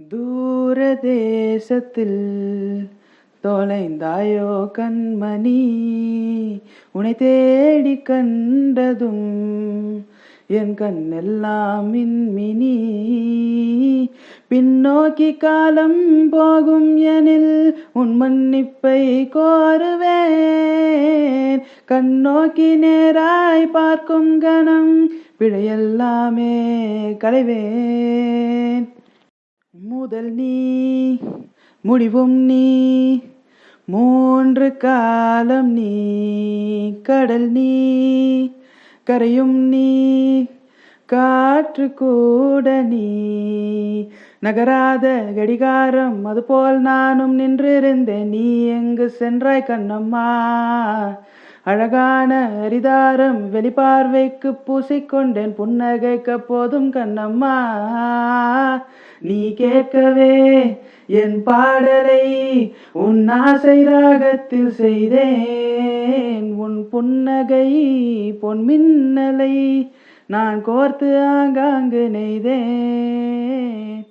தூரதேசத்தில் தொலைந்தாயோ கண்மணி, உனை தேடி கண்டதும் என் கண்ணெல்லாம் மின்மினி. பின்னோக்கி காலம் போகும் எனில் உன் மன்னிப்பை கோருவேன். கண்ணோக்கி நேராய் பார்க்கும் கணம் பிழையெல்லாமே களைவேன். முதல் நீ முடிவும் நீ, மூன்று காலம் நீ, கடல் நீ, கரையும் நீ, காற்று கூட நீ. நகராத கடிகாரம் அதுபோல் நானும் நின்றிருந்தேன். நீ எங்கு சென்றாய் கண்ணம்மா? அழகான அரிதாரம் வெளிப்பார்வைக்கு பூசிக்கொண்டேன். புன்னகைக்க போதும் கண்ணம்மா. நீ கேட்கவே என் பாடலை உன் ஆசை ராகத்தில் செய்தேன். உன் புன்னகை பொன் மின்னலை நான் கோர்த்து ஆங்காங்கு நெய்தேன்.